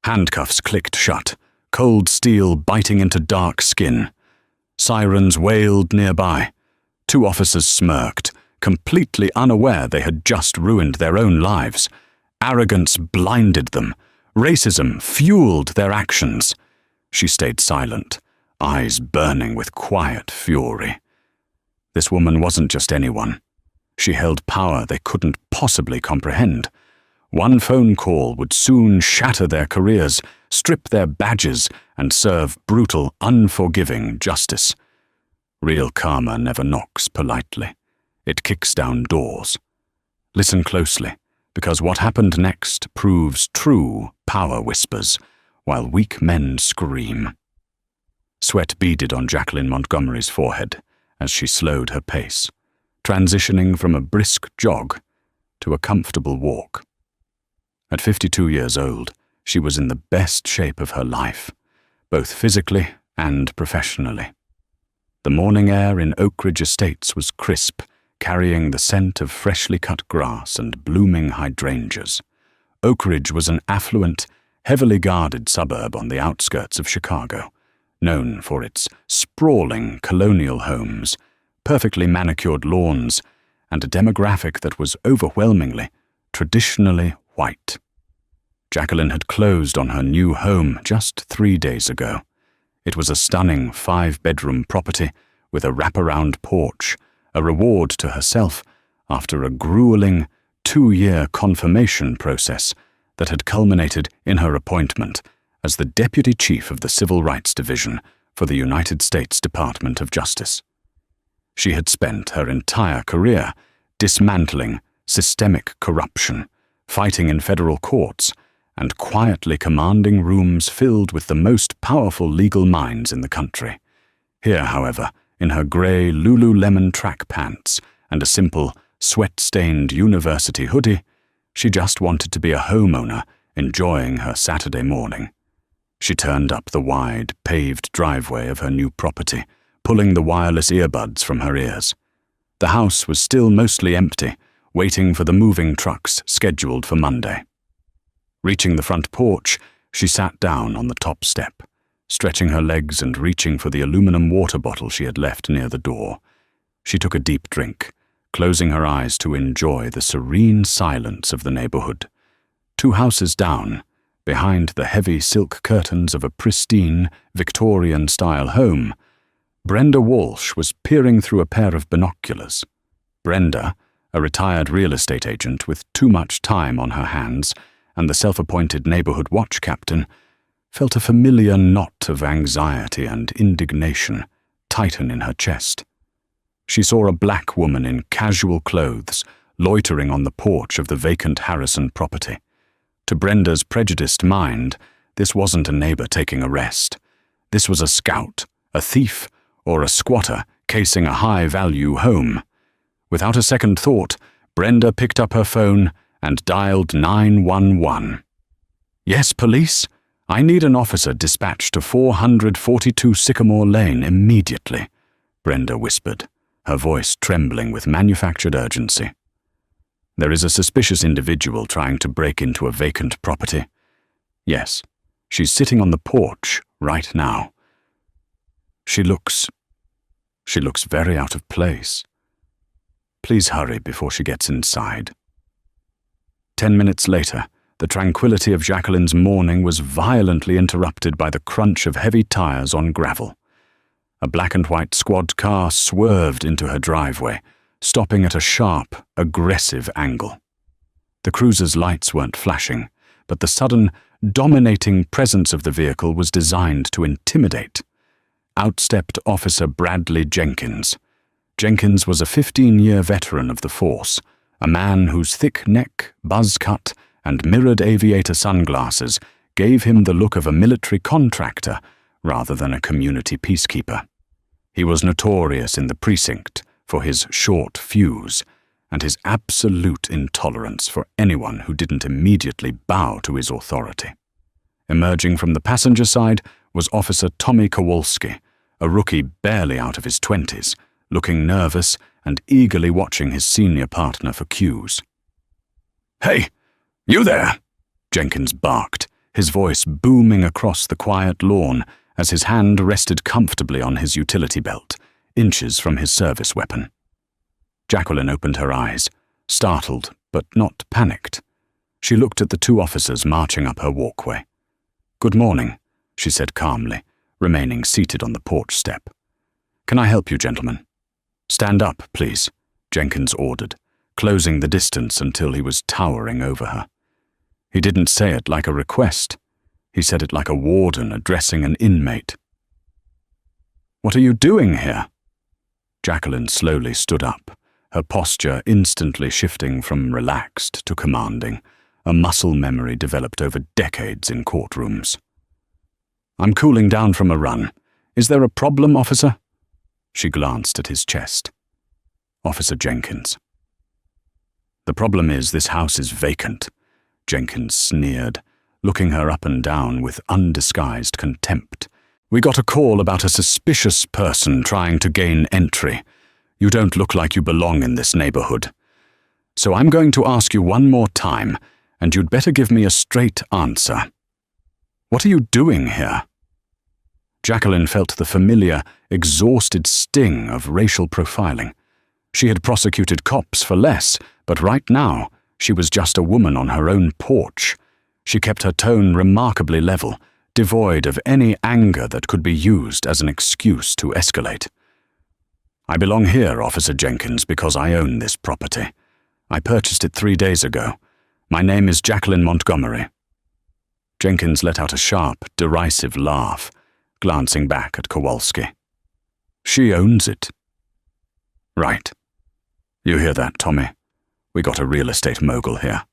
Handcuffs clicked shut, cold steel biting into dark skin. Sirens wailed nearby. 2 officers smirked, completely unaware they had just ruined their own lives. Arrogance blinded them. Racism fueled their actions. She stayed silent, eyes burning with quiet fury. This woman wasn't just anyone. She held power they couldn't possibly comprehend. One phone call would soon shatter their careers, strip their badges, and serve brutal, unforgiving justice. Real karma never knocks politely. It kicks down doors. Listen closely, because what happened next proves true power whispers, while weak men scream. Sweat beaded on Jacqueline Montgomery's forehead as she slowed her pace, transitioning from a brisk jog to a comfortable walk. At 52 years old, she was in the best shape of her life, both physically and professionally. The morning air in Oak Ridge Estates was crisp, carrying the scent of freshly cut grass and blooming hydrangeas. Oak Ridge was an affluent, heavily guarded suburb on the outskirts of Chicago, known for its sprawling colonial homes, perfectly manicured lawns, and a demographic that was overwhelmingly, traditionally white. Jacqueline had closed on her new home just 3 days ago. It was a stunning 5-bedroom property with a wraparound porch, a reward to herself after a grueling 2-year confirmation process that had culminated in her appointment as the Deputy Chief of the Civil Rights Division for the United States Department of Justice. She had spent her entire career dismantling systemic corruption, fighting in federal courts, and quietly commanding rooms filled with the most powerful legal minds in the country. Here, however, in her grey Lululemon track pants and a simple, sweat-stained university hoodie, she just wanted to be a homeowner enjoying her Saturday morning. She turned up the wide, paved driveway of her new property, pulling the wireless earbuds from her ears. The house was still mostly empty, waiting for the moving trucks scheduled for Monday. Reaching the front porch, she sat down on the top step, stretching her legs and reaching for the aluminum water bottle she had left near the door. She took a deep drink, closing her eyes to enjoy the serene silence of the neighborhood. 2 houses down, behind the heavy silk curtains of a pristine, Victorian-style home, Brenda Walsh was peering through a pair of binoculars. Brenda, a retired real estate agent with too much time on her hands, and the self-appointed neighborhood watch captain, felt a familiar knot of anxiety and indignation tighten in her chest. She saw a black woman in casual clothes loitering on the porch of the vacant Harrison property. To Brenda's prejudiced mind, this wasn't a neighbor taking a rest. This was a scout, a thief, or a squatter casing a high-value home. Without a second thought, Brenda picked up her phone and dialed 911. "Yes, police? I need an officer dispatched to 442 Sycamore Lane immediately," Brenda whispered, her voice trembling with manufactured urgency. "There is a suspicious individual trying to break into a vacant property. Yes, she's sitting on the porch right now. She looks very out of place. Please hurry before she gets inside." 10 minutes later, the tranquility of Jacqueline's morning was violently interrupted by the crunch of heavy tires on gravel. A black and white squad car swerved into her driveway, stopping at a sharp, aggressive angle. The cruiser's lights weren't flashing, but the sudden, dominating presence of the vehicle was designed to intimidate. Out stepped Officer Bradley Jenkins. Jenkins was a 15-year veteran of the force, a man whose thick neck, buzz cut, and mirrored aviator sunglasses gave him the look of a military contractor rather than a community peacekeeper. He was notorious in the precinct for his short fuse and his absolute intolerance for anyone who didn't immediately bow to his authority. Emerging from the passenger side was Officer Tommy Kowalski, a rookie barely out of his 20s, looking nervous and eagerly watching his senior partner for cues. "Hey, you there!" Jenkins barked, his voice booming across the quiet lawn as his hand rested comfortably on his utility belt, inches from his service weapon. Jacqueline opened her eyes, startled but not panicked. She looked at the two officers marching up her walkway. "Good morning," she said calmly, remaining seated on the porch step. "Can I help you, gentlemen?" "Stand up, please," Jenkins ordered, closing the distance until he was towering over her. He didn't say it like a request. He said it like a warden addressing an inmate. "What are you doing here?" Jacqueline slowly stood up, her posture instantly shifting from relaxed to commanding, a muscle memory developed over decades in courtrooms. "I'm cooling down from a run. Is there a problem, officer?" She glanced at his chest. "Officer Jenkins." "The problem is this house is vacant," Jenkins sneered, looking her up and down with undisguised contempt. "We got a call about a suspicious person trying to gain entry. You don't look like you belong in this neighborhood. So I'm going to ask you one more time, and you'd better give me a straight answer. What are you doing here?" Jacqueline felt the familiar, exhausted sting of racial profiling. She had prosecuted cops for less, but right now, she was just a woman on her own porch. She kept her tone remarkably level, devoid of any anger that could be used as an excuse to escalate. "I belong here, Officer Jenkins, because I own this property. I purchased it 3 days ago. My name is Jacqueline Montgomery." Jenkins let out a sharp, derisive laugh, glancing back at Kowalski. "She owns it." "Right. You hear that, Tommy? We got a real estate mogul here."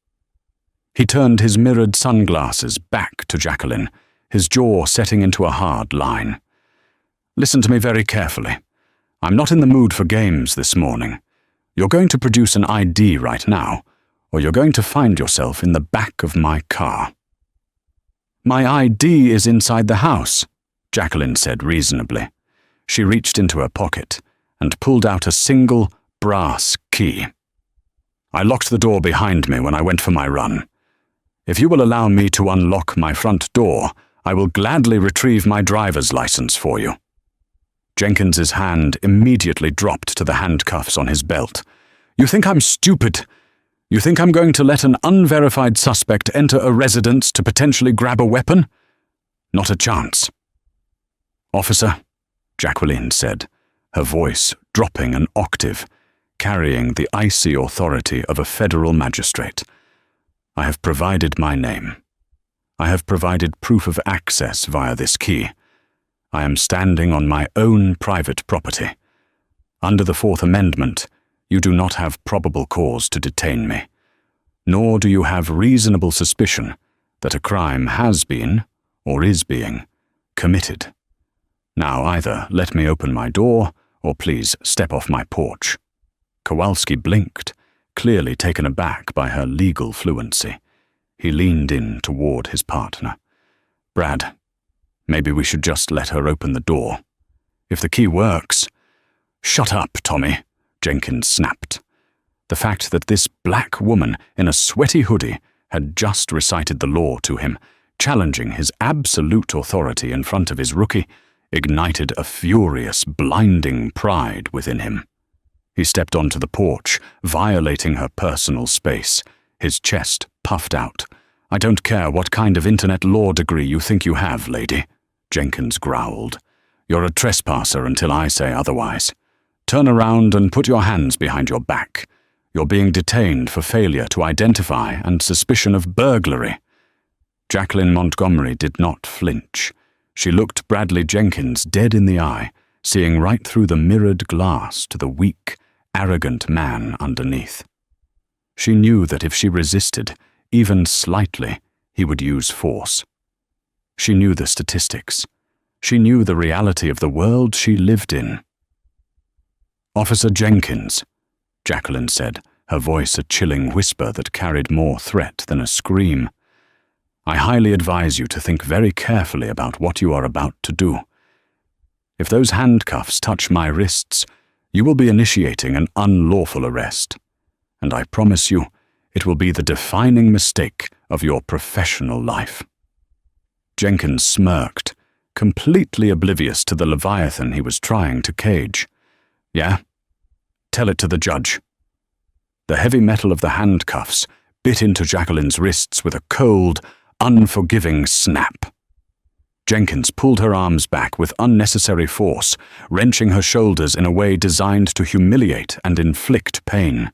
He turned his mirrored sunglasses back to Jacqueline, his jaw setting into a hard line. "Listen to me very carefully. I'm not in the mood for games this morning. You're going to produce an ID right now, or you're going to find yourself in the back of my car." "My ID is inside the house," Jacqueline said reasonably. She reached into her pocket and pulled out a single, brass key. "I locked the door behind me when I went for my run. If you will allow me to unlock my front door, I will gladly retrieve my driver's license for you." Jenkins's hand immediately dropped to the handcuffs on his belt. "You think I'm stupid? You think I'm going to let an unverified suspect enter a residence to potentially grab a weapon? Not a chance." "Officer," Jacqueline said, her voice dropping an octave, carrying the icy authority of a federal magistrate, "I have provided my name. I have provided proof of access via this key. I am standing on my own private property. Under the Fourth Amendment, you do not have probable cause to detain me, nor do you have reasonable suspicion that a crime has been, or is being, committed. Now either let me open my door, or please step off my porch." Kowalski blinked, clearly taken aback by her legal fluency. He leaned in toward his partner. "Brad, maybe we should just let her open the door. If the key works—" "Shut up, Tommy," Jenkins snapped. The fact that this black woman in a sweaty hoodie had just recited the law to him, challenging his absolute authority in front of his rookie, ignited a furious, blinding pride within him. He stepped onto the porch, violating her personal space, his chest puffed out. "I don't care what kind of internet law degree you think you have, lady," Jenkins growled. "You're a trespasser until I say otherwise. Turn around and put your hands behind your back. You're being detained for failure to identify and suspicion of burglary." Jacqueline Montgomery did not flinch. She looked Bradley Jenkins dead in the eye, seeing right through the mirrored glass to the weak, arrogant man underneath. She knew that if she resisted, even slightly, he would use force. She knew the statistics. She knew the reality of the world she lived in. "Officer Jenkins," Jacqueline said, her voice a chilling whisper that carried more threat than a scream, "I highly advise you to think very carefully about what you are about to do. If those handcuffs touch my wrists, you will be initiating an unlawful arrest, and I promise you, it will be the defining mistake of your professional life." Jenkins smirked, completely oblivious to the leviathan he was trying to cage. "Yeah? Tell it to the judge." The heavy metal of the handcuffs bit into Jacqueline's wrists with a cold, unforgiving snap. Jenkins pulled her arms back with unnecessary force, wrenching her shoulders in a way designed to humiliate and inflict pain.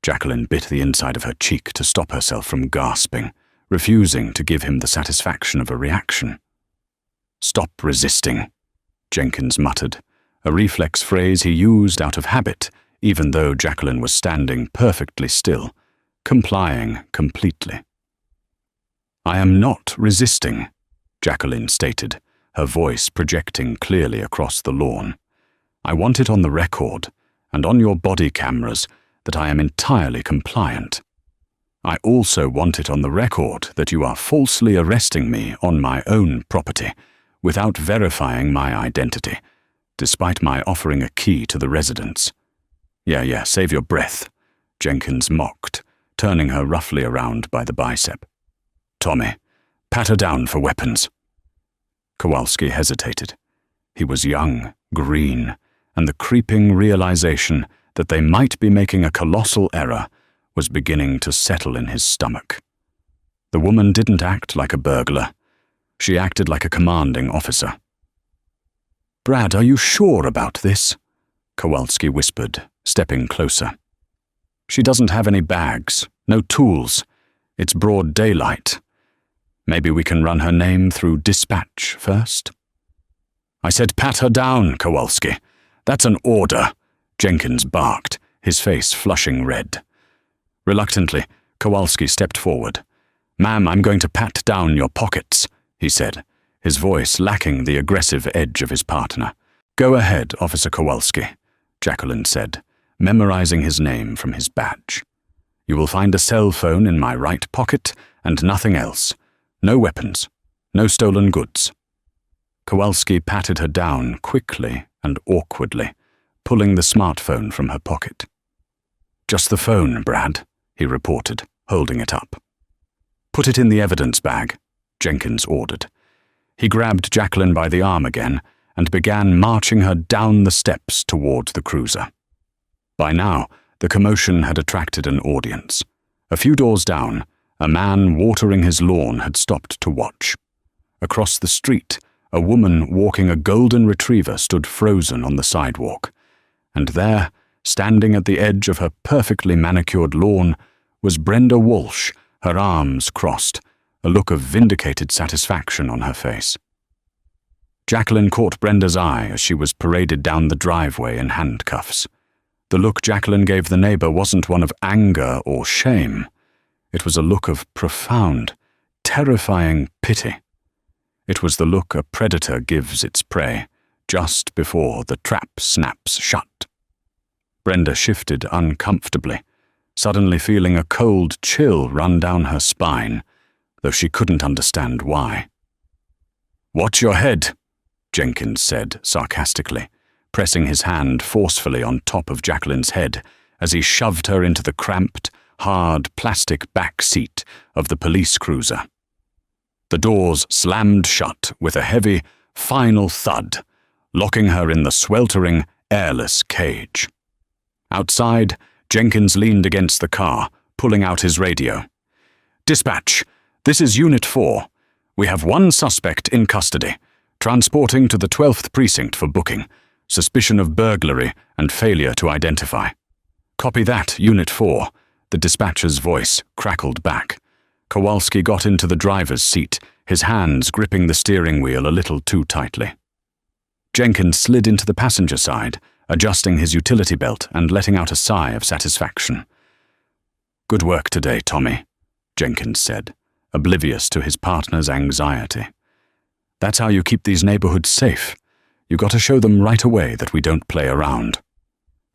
Jacqueline bit the inside of her cheek to stop herself from gasping, refusing to give him the satisfaction of a reaction. "Stop resisting," Jenkins muttered, a reflex phrase he used out of habit, even though Jacqueline was standing perfectly still, complying completely. "I am not resisting," Jacqueline stated, her voice projecting clearly across the lawn. "I want it on the record, and on your body cameras, that I am entirely compliant. I also want it on the record that you are falsely arresting me on my own property, without verifying my identity, despite my offering a key to the residence." Yeah, save your breath," Jenkins mocked, turning her roughly around by the bicep. "Tommy, pat her down for weapons." Kowalski hesitated. He was young, green, and the creeping realization that they might be making a colossal error was beginning to settle in his stomach. The woman didn't act like a burglar. She acted like a commanding officer. "Brad, are you sure about this?" Kowalski whispered, stepping closer. "She doesn't have any bags, no tools. It's broad daylight. Maybe we can run her name through dispatch first?" "I said pat her down, Kowalski. That's an order," Jenkins barked, his face flushing red. Reluctantly, Kowalski stepped forward. "Ma'am, I'm going to pat down your pockets," he said, his voice lacking the aggressive edge of his partner. "Go ahead, Officer Kowalski," Jacqueline said, memorizing his name from his badge. "You will find a cell phone in my right pocket and nothing else. No weapons, no stolen goods." Kowalski patted her down quickly and awkwardly, pulling the smartphone from her pocket. "Just the phone, Brad," he reported, holding it up. "Put it in the evidence bag," Jenkins ordered. He grabbed Jacqueline by the arm again and began marching her down the steps toward the cruiser. By now, the commotion had attracted an audience. A few doors down, a man watering his lawn had stopped to watch. Across the street, a woman walking a golden retriever stood frozen on the sidewalk. And there, standing at the edge of her perfectly manicured lawn, was Brenda Walsh, her arms crossed, a look of vindicated satisfaction on her face. Jacqueline caught Brenda's eye as she was paraded down the driveway in handcuffs. The look Jacqueline gave the neighbor wasn't one of anger or shame. It was a look of profound, terrifying pity. It was the look a predator gives its prey, just before the trap snaps shut. Brenda shifted uncomfortably, suddenly feeling a cold chill run down her spine, though she couldn't understand why. "Watch your head," Jenkins said sarcastically, pressing his hand forcefully on top of Jacqueline's head as he shoved her into the cramped, hard plastic back seat of the police cruiser. The doors slammed shut with a heavy, final thud, locking her in the sweltering, airless cage. Outside, Jenkins leaned against the car, pulling out his radio. "Dispatch, this is Unit 4. We have one suspect in custody, transporting to the 12th Precinct for booking, suspicion of burglary and failure to identify." "Copy that, Unit 4, the dispatcher's voice crackled back. Kowalski got into the driver's seat, his hands gripping the steering wheel a little too tightly. Jenkins slid into the passenger side, adjusting his utility belt and letting out a sigh of satisfaction. "Good work today, Tommy," Jenkins said, oblivious to his partner's anxiety. "That's how you keep these neighborhoods safe. You got to show them right away that we don't play around."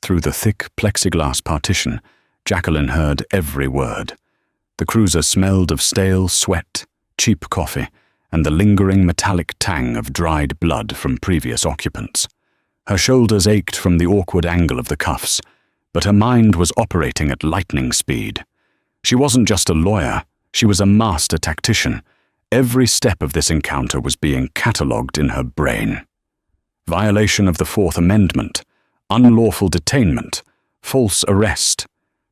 Through the thick plexiglass partition, Jacqueline heard every word. The cruiser smelled of stale sweat, cheap coffee, and the lingering metallic tang of dried blood from previous occupants. Her shoulders ached from the awkward angle of the cuffs, but her mind was operating at lightning speed. She wasn't just a lawyer, she was a master tactician, Every step of this encounter was being catalogued in her brain. Violation of the Fourth Amendment, unlawful detainment, false arrest,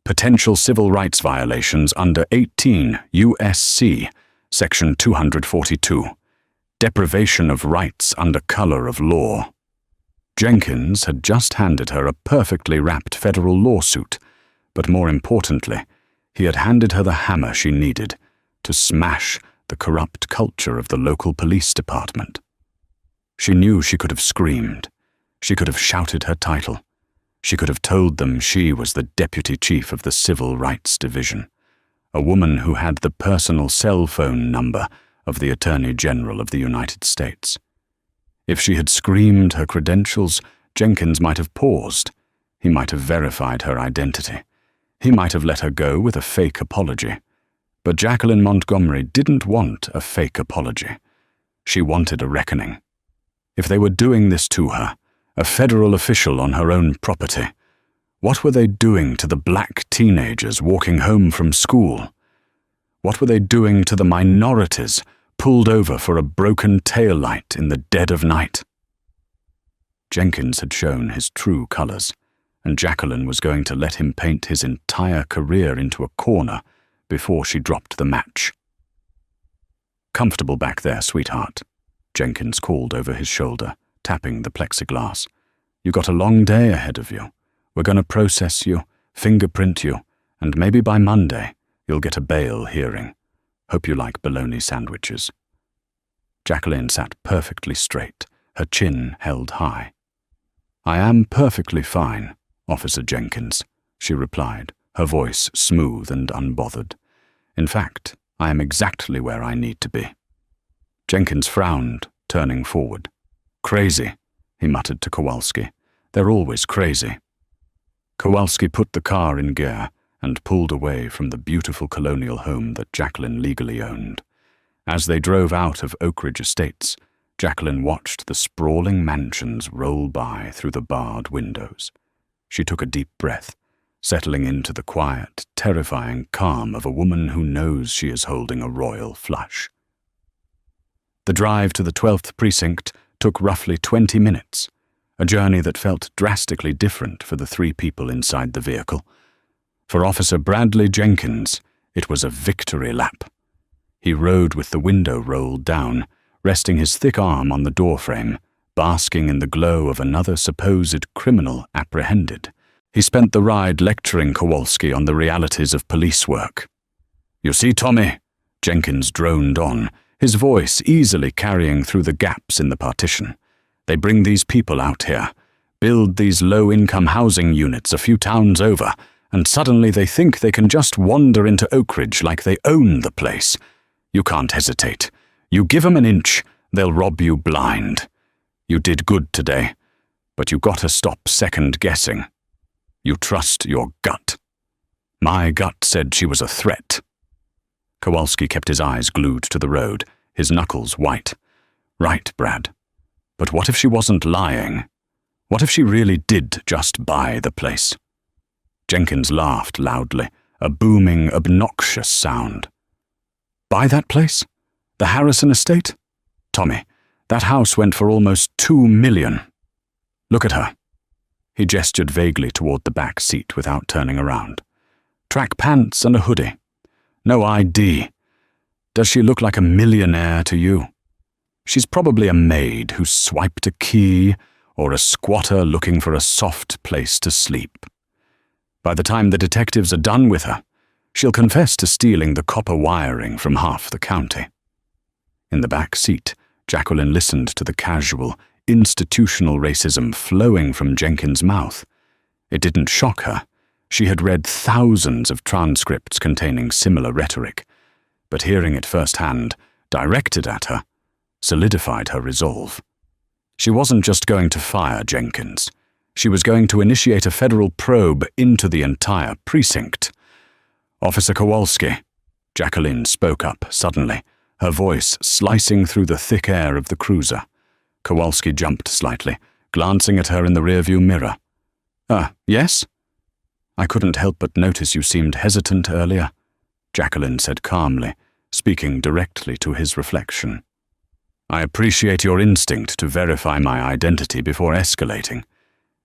potential civil rights violations under 18 U.S.C. Section 242, deprivation of rights under color of law. Jenkins had just handed her a perfectly wrapped federal lawsuit, but more importantly, he had handed her the hammer she needed to smash the corrupt culture of the local police department. She knew she could have screamed. She could have shouted her title. She could have told them she was the deputy chief of the Civil Rights Division, a woman who had the personal cell phone number of the Attorney General of the United States. If she had screamed her credentials, Jenkins might have paused. He might have verified her identity. He might have let her go with a fake apology. But Jacqueline Montgomery didn't want a fake apology. She wanted a reckoning. If they were doing this to her, a federal official on her own property, what were they doing to the black teenagers walking home from school? What were they doing to the minorities pulled over for a broken taillight in the dead of night? Jenkins had shown his true colors, and Jacqueline was going to let him paint his entire career into a corner before she dropped the match. "Comfortable back there, sweetheart," Jenkins called over his shoulder, tapping the plexiglass. "You got a long day ahead of you. We're going to process you, fingerprint you, and maybe by Monday you'll get a bail hearing. Hope you like bologna sandwiches." Jacqueline sat perfectly straight, her chin held high. "I am perfectly fine, Officer Jenkins," she replied, her voice smooth and unbothered. "In fact, I am exactly where I need to be." Jenkins frowned, turning forward. "Crazy," he muttered to Kowalski. "They're always crazy." Kowalski put the car in gear and pulled away from the beautiful colonial home that Jacqueline legally owned. As they drove out of Oak Ridge Estates, Jacqueline watched the sprawling mansions roll by through the barred windows. She took a deep breath, settling into the quiet, terrifying calm of a woman who knows she is holding a royal flush. The drive to the 12th Precinct took roughly 20 minutes, a journey that felt drastically different for the three people inside the vehicle. For Officer Bradley Jenkins, it was a victory lap. He rode with the window rolled down, resting his thick arm on the doorframe, basking in the glow of another supposed criminal apprehended. He spent the ride lecturing Kowalski on the realities of police work. "You see, Tommy," Jenkins droned on, his voice easily carrying through the gaps in the partition. "They bring these people out here, build these low-income housing units a few towns over, and suddenly they think they can just wander into Oak Ridge like they own the place. You can't hesitate. You give 'em an inch, they'll rob you blind. You did good today, but you gotta stop second-guessing. You trust your gut. My gut said she was a threat." Kowalski kept his eyes glued to the road, his knuckles white. "Right, Brad. But what if she wasn't lying? What if she really did just buy the place?" Jenkins laughed loudly, a booming, obnoxious sound. "Buy that place? The Harrison estate? Tommy, that house went for almost $2 million. Look at her." He gestured vaguely toward the back seat without turning around. "Track pants and a hoodie. No ID. Does she look like a millionaire to you? She's probably a maid who swiped a key or a squatter looking for a soft place to sleep. By the time the detectives are done with her, she'll confess to stealing the copper wiring from half the county." In the back seat, Jacqueline listened to the casual, institutional racism flowing from Jenkins' mouth. It didn't shock her. She had read thousands of transcripts containing similar rhetoric, but hearing it firsthand, directed at her, solidified her resolve. She wasn't just going to fire Jenkins. She was going to initiate a federal probe into the entire precinct. "Officer Kowalski," Jacqueline spoke up suddenly, her voice slicing through the thick air of the cruiser. Kowalski jumped slightly, glancing at her in the rearview mirror. Yes?" "I couldn't help but notice you seemed hesitant earlier," Jacqueline said calmly, speaking directly to his reflection. "I appreciate your instinct to verify my identity before escalating.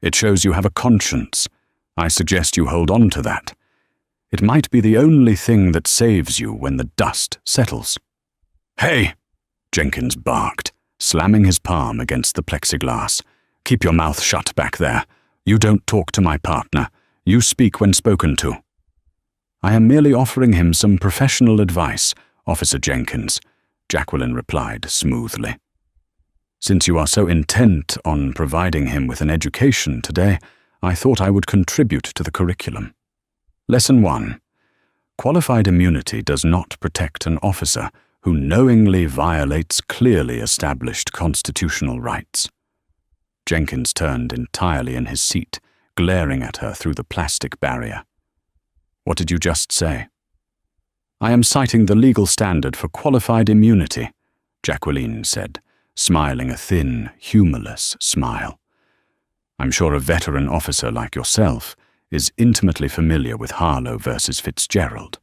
It shows you have a conscience. I suggest you hold on to that. It might be the only thing that saves you when the dust settles." "Hey!" Jenkins barked, slamming his palm against the plexiglass. "Keep your mouth shut back there. You don't talk to my partner. You speak when spoken to." "I am merely offering him some professional advice, Officer Jenkins," Jacqueline replied smoothly. "Since you are so intent on providing him with an education today, I thought I would contribute to the curriculum. Lesson 1. Qualified immunity does not protect an officer who knowingly violates clearly established constitutional rights." Jenkins turned entirely in his seat, glaring at her through the plastic barrier. "What did you just say?" "I am citing the legal standard for qualified immunity," Jacqueline said, smiling a thin, humorless smile. "I'm sure a veteran officer like yourself is intimately familiar with Harlow versus Fitzgerald,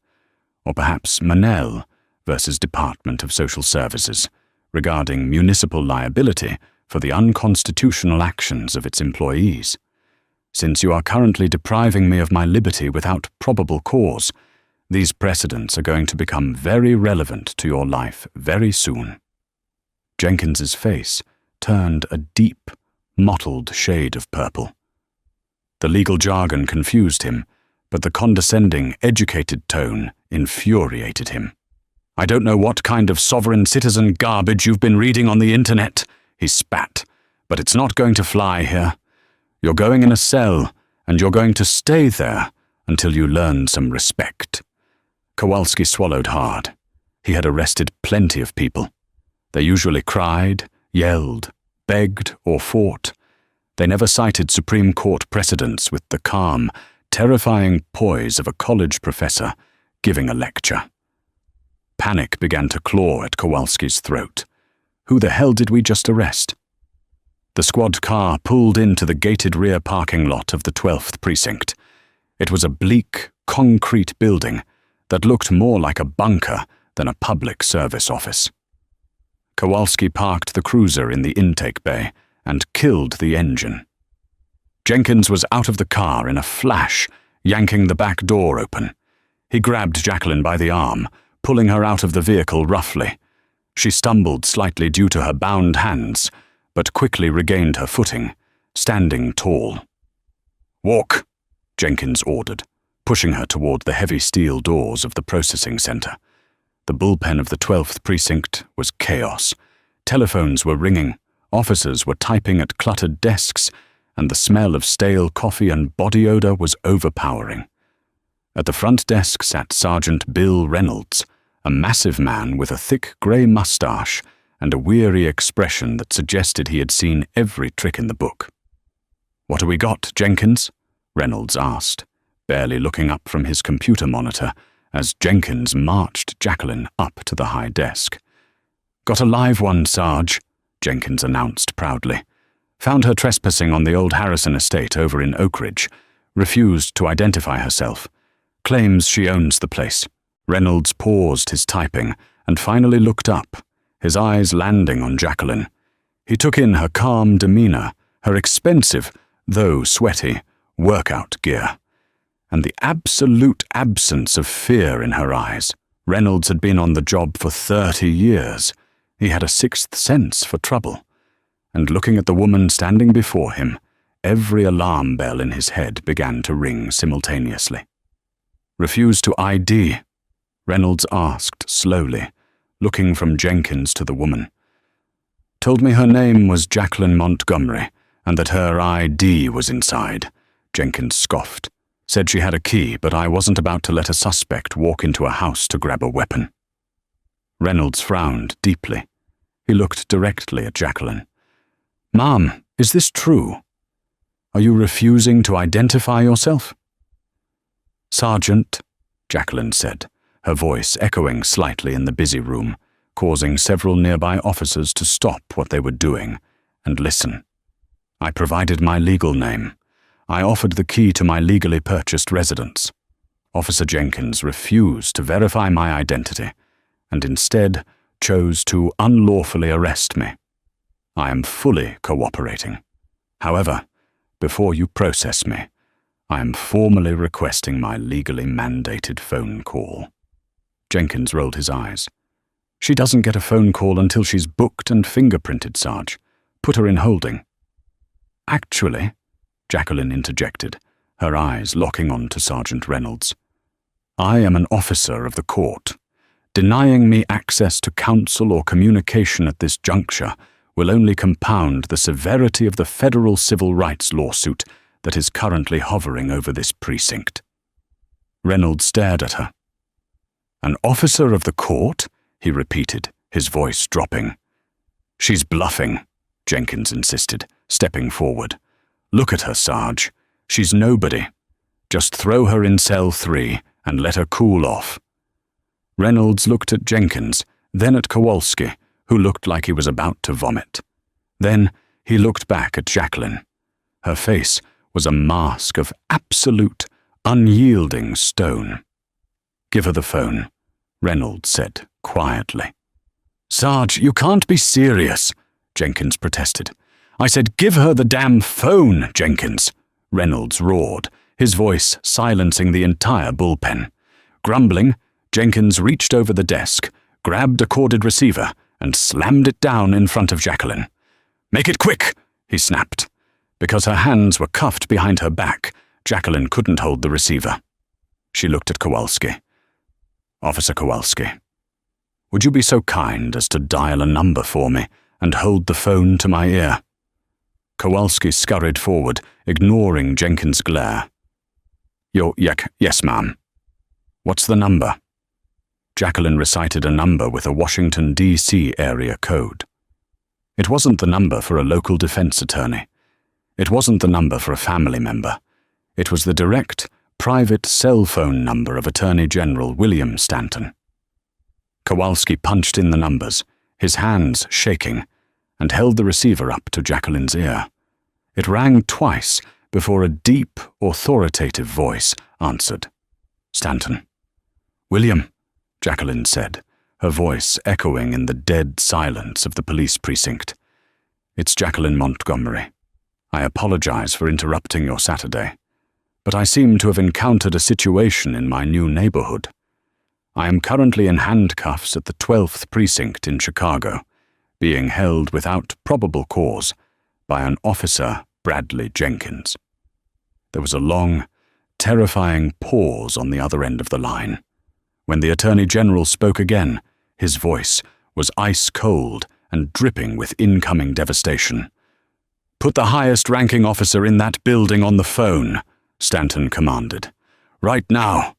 or perhaps Manel versus Department of Social Services, regarding municipal liability for the unconstitutional actions of its employees. Since you are currently depriving me of my liberty without probable cause, these precedents are going to become very relevant to your life very soon." Jenkins's face turned a deep, mottled shade of purple. The legal jargon confused him, but the condescending, educated tone infuriated him. "I don't know what kind of sovereign citizen garbage you've been reading on the internet," he spat, "but it's not going to fly here. You're going in a cell, and you're going to stay there until you learn some respect." Kowalski swallowed hard. He had arrested plenty of people. They usually cried, yelled, begged, or fought. They never cited Supreme Court precedents with the calm, terrifying poise of a college professor giving a lecture. Panic began to claw at Kowalski's throat. Who the hell did we just arrest? The squad car pulled into the gated rear parking lot of the 12th Precinct. It was a bleak, concrete building that looked more like a bunker than a public service office. Kowalski parked the cruiser in the intake bay and killed the engine. Jenkins was out of the car in a flash, yanking the back door open. He grabbed Jacqueline by the arm, pulling her out of the vehicle roughly. She stumbled slightly due to her bound hands, but quickly regained her footing, standing tall. "Walk," Jenkins ordered, pushing her toward the heavy steel doors of the processing center. The bullpen of the 12th Precinct was chaos. Telephones were ringing, officers were typing at cluttered desks, and the smell of stale coffee and body odor was overpowering. At the front desk sat Sergeant Bill Reynolds, a massive man with a thick grey mustache and a weary expression that suggested he had seen every trick in the book. "What have we got, Jenkins?" Reynolds asked, barely looking up from his computer monitor as Jenkins marched Jacqueline up to the high desk. "Got a live one, Sarge," Jenkins announced proudly. "Found her trespassing on the old Harrison estate over in Oak Ridge. Refused to identify herself. Claims she owns the place." Reynolds paused his typing and finally looked up, his eyes landing on Jacqueline. He took in her calm demeanor, her expensive, though sweaty, workout gear, and the absolute absence of fear in her eyes. Reynolds had been on the job for 30 years. He had a sixth sense for trouble. And looking at the woman standing before him, every alarm bell in his head began to ring simultaneously. "Refused to ID?" Reynolds asked slowly, looking from Jenkins to the woman. "Told me her name was Jacqueline Montgomery, and that her ID was inside," Jenkins scoffed. "Said she had a key, but I wasn't about to let a suspect walk into a house to grab a weapon." Reynolds frowned deeply. He looked directly at Jacqueline. "Ma'am, is this true? Are you refusing to identify yourself?" "Sergeant," Jacqueline said, her voice echoing slightly in the busy room, causing several nearby officers to stop what they were doing and listen. "I provided my legal name. I offered the key to my legally purchased residence. Officer Jenkins refused to verify my identity, and instead chose to unlawfully arrest me. I am fully cooperating. However, before you process me, I am formally requesting my legally mandated phone call." Jenkins rolled his eyes. "She doesn't get a phone call until she's booked and fingerprinted, Sarge. Put her in holding." "Actually," Jacqueline interjected, her eyes locking on to Sergeant Reynolds, "I am an officer of the court. Denying me access to counsel or communication at this juncture will only compound the severity of the federal civil rights lawsuit that is currently hovering over this precinct." Reynolds stared at her. "An officer of the court?" he repeated, his voice dropping. "She's bluffing," Jenkins insisted, stepping forward. "Look at her, Sarge. She's nobody. Just throw her in cell 3 and let her cool off." Reynolds looked at Jenkins, then at Kowalski, who looked like he was about to vomit. Then he looked back at Jacqueline. Her face was a mask of absolute, unyielding stone. "Give her the phone," Reynolds said quietly. "Sarge, you can't be serious," Jenkins protested. "I said give her the damn phone, Jenkins," Reynolds roared, his voice silencing the entire bullpen. Grumbling, Jenkins reached over the desk, grabbed a corded receiver, and slammed it down in front of Jacqueline. "Make it quick," he snapped. Because her hands were cuffed behind her back, Jacqueline couldn't hold the receiver. She looked at Kowalski. "Officer Kowalski, would you be so kind as to dial a number for me and hold the phone to my ear?" Kowalski scurried forward, ignoring Jenkins' glare. Yes, ma'am. What's the number?" Jacqueline recited a number with a Washington, D.C. area code. It wasn't the number for a local defense attorney. It wasn't the number for a family member. It was the direct, private cell phone number of Attorney General William Stanton. Kowalski punched in the numbers, his hands shaking, and held the receiver up to Jacqueline's ear. It rang twice before a deep, authoritative voice answered. "Stanton." "William," Jacqueline said, her voice echoing in the dead silence of the police precinct. "It's Jacqueline Montgomery. I apologize for interrupting your Saturday, but I seem to have encountered a situation in my new neighborhood. I am currently in handcuffs at the 12th precinct in Chicago, being held without probable cause by an officer, Bradley Jenkins." There was a long, terrifying pause on the other end of the line. When the Attorney General spoke again, his voice was ice-cold and dripping with incoming devastation. "Put the highest-ranking officer in that building on the phone," Stanton commanded. "Right now."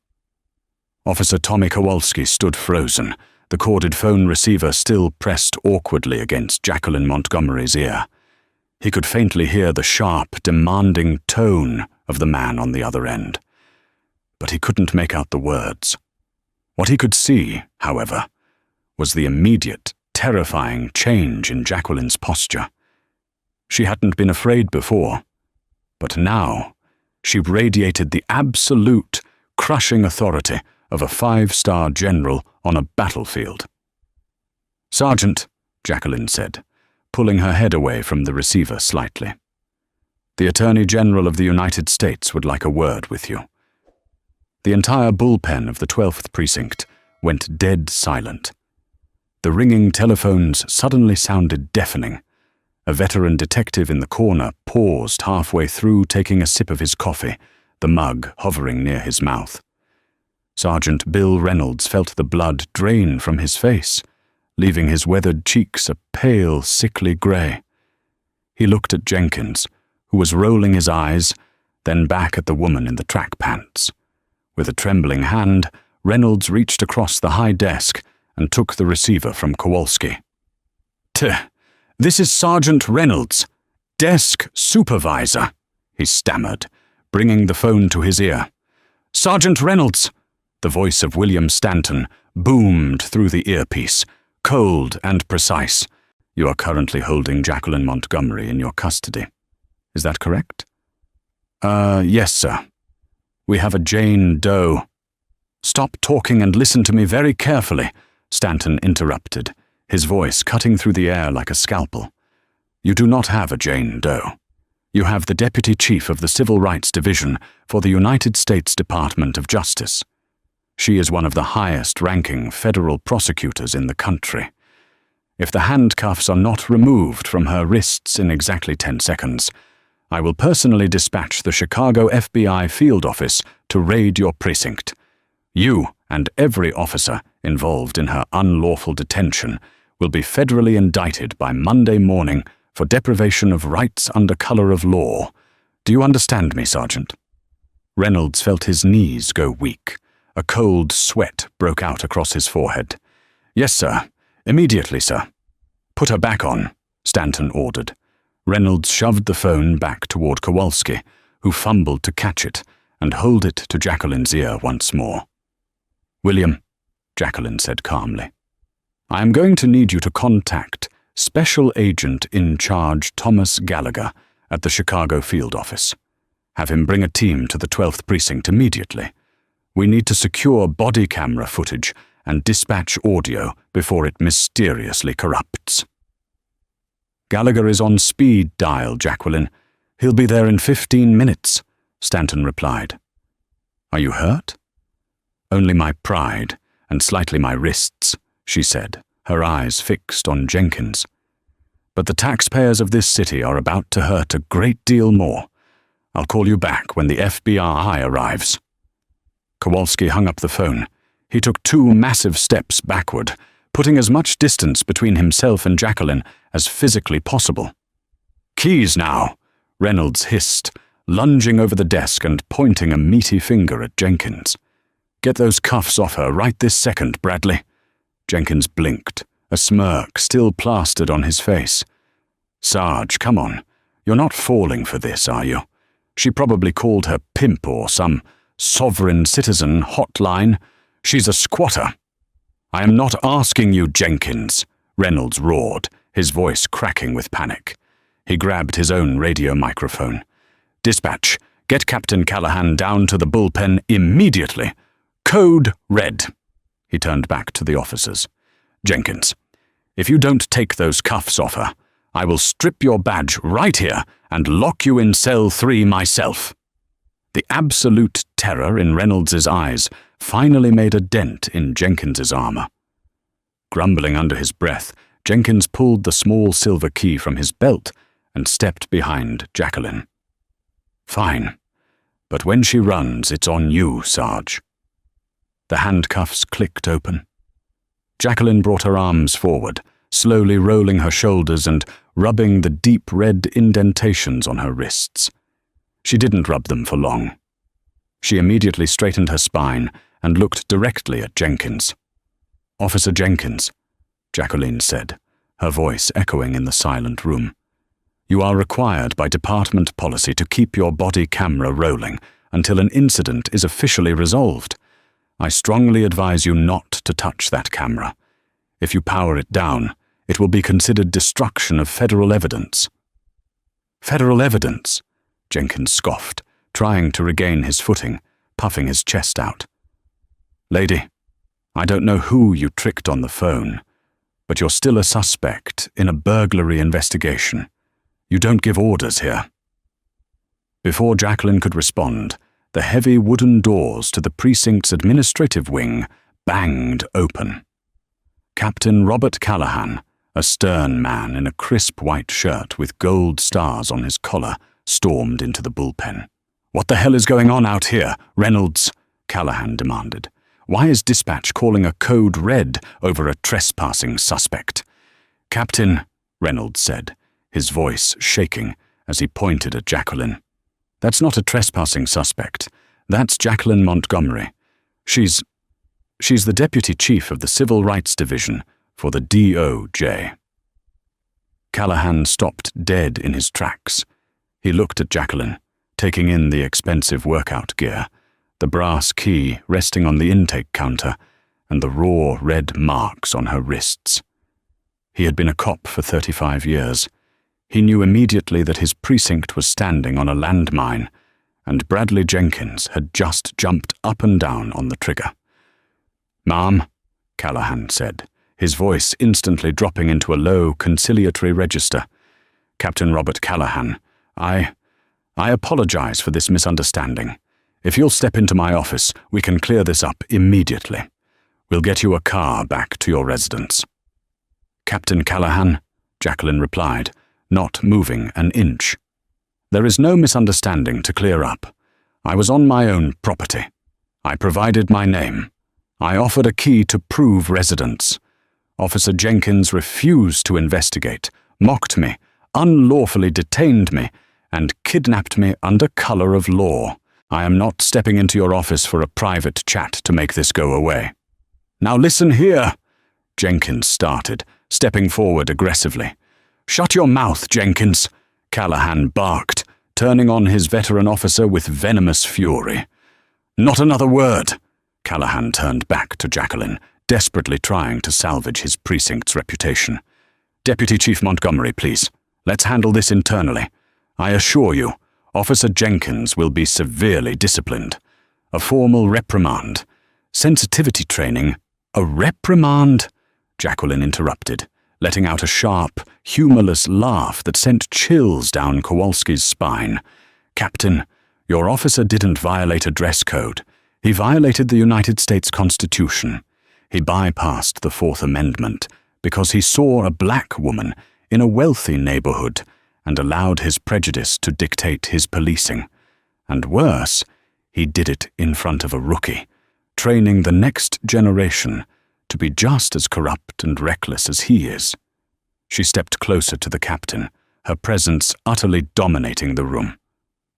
Officer Tommy Kowalski stood frozen, the corded phone receiver still pressed awkwardly against Jacqueline Montgomery's ear. He could faintly hear the sharp, demanding tone of the man on the other end, but he couldn't make out the words. What he could see, however, was the immediate, terrifying change in Jacqueline's posture. She hadn't been afraid before, but now she radiated the absolute, crushing authority of a 5-star general on a battlefield. "Sergeant," Jacqueline said, pulling her head away from the receiver slightly. "The Attorney General of the United States would like a word with you." The entire bullpen of the 12th precinct went dead silent. The ringing telephones suddenly sounded deafening. A veteran detective in the corner paused halfway through taking a sip of his coffee, the mug hovering near his mouth. Sergeant Bill Reynolds felt the blood drain from his face, leaving his weathered cheeks a pale, sickly grey. He looked at Jenkins, who was rolling his eyes, then back at the woman in the track pants. With a trembling hand, Reynolds reached across the high desk and took the receiver from Kowalski. "This is Sergeant Reynolds, desk supervisor," he stammered, bringing the phone to his ear. "Sergeant Reynolds," the voice of William Stanton boomed through the earpiece, cold and precise. "You are currently holding Jacqueline Montgomery in your custody. Is that correct?" Yes, sir. We have a Jane Doe." "Stop talking and listen to me very carefully," Stanton interrupted, his voice cutting through the air like a scalpel. "You do not have a Jane Doe. You have the Deputy Chief of the Civil Rights Division for the United States Department of Justice. She is one of the highest-ranking federal prosecutors in the country. If the handcuffs are not removed from her wrists in exactly 10 seconds, I will personally dispatch the Chicago FBI field office to raid your precinct. You and every officer involved in her unlawful detention will be federally indicted by Monday morning for deprivation of rights under color of law. Do you understand me, Sergeant?" Reynolds felt his knees go weak. A cold sweat broke out across his forehead. "Yes, sir. Immediately, sir." "Put her back on," Stanton ordered. Reynolds shoved the phone back toward Kowalski, who fumbled to catch it and hold it to Jacqueline's ear once more. "William," Jacqueline said calmly, "I am going to need you to contact Special Agent in Charge Thomas Gallagher at the Chicago field office. Have him bring a team to the 12th Precinct immediately. We need to secure body camera footage and dispatch audio before it mysteriously corrupts." "Gallagher is on speed dial, Jacqueline. He'll be there in 15 minutes, Stanton replied. "Are you hurt?" "Only my pride, and slightly my wrists," she said, her eyes fixed on Jenkins. "But the taxpayers of this city are about to hurt a great deal more. I'll call you back when the FBI arrives." Kowalski hung up the phone. He took 2 massive steps backward, putting as much distance between himself and Jacqueline as physically possible. "Keys now," Reynolds hissed, lunging over the desk and pointing a meaty finger at Jenkins. "Get those cuffs off her right this second, Bradley." Jenkins blinked, a smirk still plastered on his face. "Sarge, come on. You're not falling for this, are you? She probably called her pimp or some sovereign citizen hotline. She's a squatter." "I am not asking you, Jenkins," Reynolds roared, his voice cracking with panic. He grabbed his own radio microphone. "Dispatch, get Captain Callahan down to the bullpen immediately. Code Red." He turned back to the officers. "Jenkins, if you don't take those cuffs off her, I will strip your badge right here and lock you in cell 3 myself." The absolute terror in Reynolds' eyes finally made a dent in Jenkins' armor. Grumbling under his breath, Jenkins pulled the small silver key from his belt and stepped behind Jacqueline. "Fine, but when she runs, it's on you, Sarge." The handcuffs clicked open. Jacqueline brought her arms forward, slowly rolling her shoulders and rubbing the deep red indentations on her wrists. She didn't rub them for long. She immediately straightened her spine and looked directly at Jenkins. "Officer Jenkins," Jacqueline said, her voice echoing in the silent room. "You are required by department policy to keep your body camera rolling until an incident is officially resolved. I strongly advise you not to touch that camera. If you power it down, it will be considered destruction of federal evidence." "Federal evidence?" Jenkins scoffed, trying to regain his footing, puffing his chest out. "Lady, I don't know who you tricked on the phone, but you're still a suspect in a burglary investigation. You don't give orders here." Before Jacqueline could respond, the heavy wooden doors to the precinct's administrative wing banged open. Captain Robert Callahan, a stern man in a crisp white shirt with gold stars on his collar, stormed into the bullpen. "What the hell is going on out here, Reynolds?" Callahan demanded. "Why is dispatch calling a code red over a trespassing suspect?" "Captain," Reynolds said, his voice shaking as he pointed at Jacqueline. "That's not a trespassing suspect. That's Jacqueline Montgomery. She's the Deputy Chief of the Civil Rights Division for the DOJ." Callahan stopped dead in his tracks. He looked at Jacqueline, taking in the expensive workout gear, the brass key resting on the intake counter, and the raw red marks on her wrists. He had been a cop for 35 years. He knew immediately that his precinct was standing on a landmine, and Bradley Jenkins had just jumped up and down on the trigger. "Ma'am," Callahan said, his voice instantly dropping into a low, conciliatory register. "Captain Robert Callahan, I apologize for this misunderstanding. If you'll step into my office, we can clear this up immediately. We'll get you a car back to your residence." "Captain Callahan," Jacqueline replied, not moving an inch. "There is no misunderstanding to clear up. I was on my own property. I provided my name. I offered a key to prove residence. Officer Jenkins refused to investigate, mocked me, unlawfully detained me, and kidnapped me under color of law. I am not stepping into your office for a private chat to make this go away." "Now listen here," Jenkins started, stepping forward aggressively. "Shut your mouth, Jenkins," Callahan barked, turning on his veteran officer with venomous fury. "Not another word." Callahan turned back to Jacqueline, desperately trying to salvage his precinct's reputation. "Deputy Chief Montgomery, please. Let's handle this internally. I assure you, Officer Jenkins will be severely disciplined. A formal reprimand. Sensitivity training. A reprimand?" Jacqueline interrupted, letting out a sharp, humorless laugh that sent chills down Kowalski's spine. "Captain, your officer didn't violate a dress code. He violated the United States Constitution. He bypassed the Fourth Amendment because he saw a black woman in a wealthy neighborhood and allowed his prejudice to dictate his policing. And worse, he did it in front of a rookie, training the next generation to be just as corrupt and reckless as he is." She stepped closer to the captain, her presence utterly dominating the room.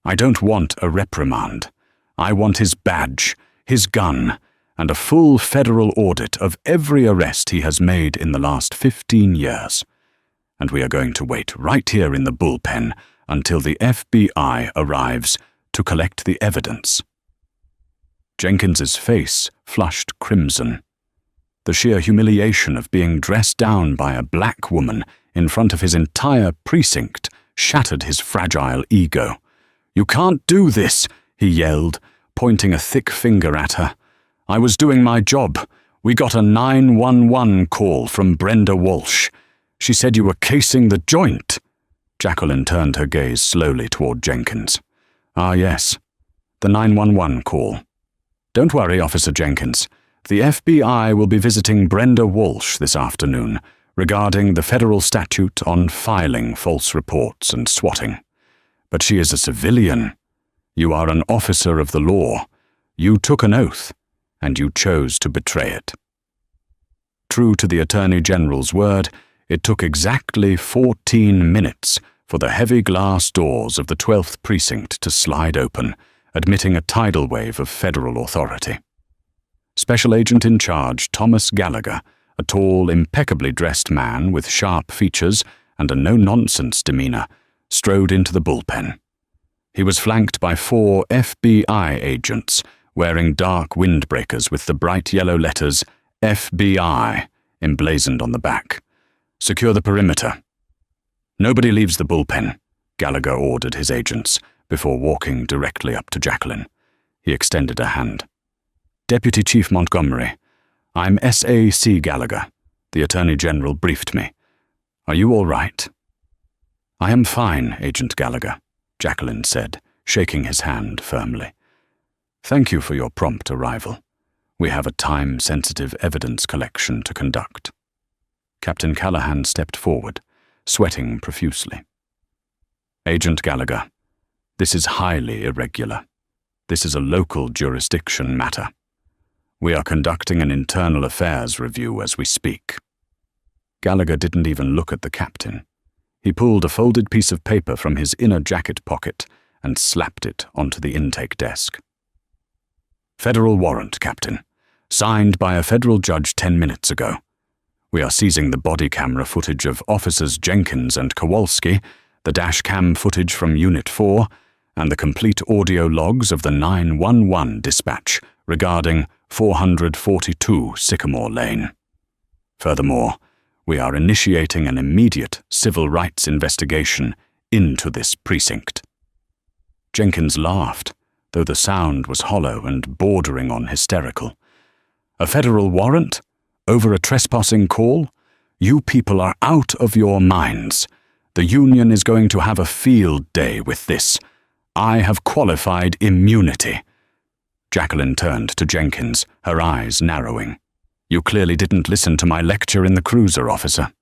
"I don't want a reprimand. I want his badge, his gun, and a full federal audit of every arrest he has made in the last 15 years. And we are going to wait right here in the bullpen until the FBI arrives to collect the evidence." Jenkins's face flushed crimson. The sheer humiliation of being dressed down by a black woman in front of his entire precinct shattered his fragile ego. "You can't do this," he yelled, pointing a thick finger at her. "I was doing my job. We got a 911 call from Brenda Walsh. She said you were casing the joint." Jacqueline turned her gaze slowly toward Jenkins. "Ah, yes. The 911 call. Don't worry, Officer Jenkins. The FBI will be visiting Brenda Walsh this afternoon regarding the federal statute on filing false reports and swatting. But she is a civilian. You are an officer of the law. You took an oath, and you chose to betray it." True to the Attorney General's word, it took exactly 14 minutes for the heavy glass doors of the 12th Precinct to slide open, admitting a tidal wave of federal authority. Special Agent in Charge Thomas Gallagher, a tall, impeccably dressed man with sharp features and a no-nonsense demeanor, strode into the bullpen. He was flanked by 4 FBI agents wearing dark windbreakers with the bright yellow letters FBI emblazoned on the back. "Secure the perimeter." "Nobody leaves the bullpen," Gallagher ordered his agents before walking directly up to Jacqueline. He extended a hand. "Deputy Chief Montgomery, I'm S.A.C. Gallagher. The Attorney General briefed me. Are you all right?" "I am fine, Agent Gallagher," Jacqueline said, shaking his hand firmly. "Thank you for your prompt arrival. We have a time-sensitive evidence collection to conduct." Captain Callahan stepped forward, sweating profusely. "Agent Gallagher, this is highly irregular. This is a local jurisdiction matter. We are conducting an internal affairs review as we speak." Gallagher didn't even look at the captain. He pulled a folded piece of paper from his inner jacket pocket and slapped it onto the intake desk. "Federal warrant, Captain. Signed by a federal judge 10 minutes ago. We are seizing the body camera footage of Officers Jenkins and Kowalski, the dash cam footage from Unit 4, and the complete audio logs of the 911 dispatch regarding 442 Sycamore Lane. Furthermore, we are initiating an immediate civil rights investigation into this precinct." Jenkins laughed, though the sound was hollow and bordering on hysterical. "A federal warrant? Over a trespassing call? You people are out of your minds. The union is going to have a field day with this. I have qualified immunity." Jacqueline turned to Jenkins, her eyes narrowing. "You clearly didn't listen to my lecture in the cruiser, officer.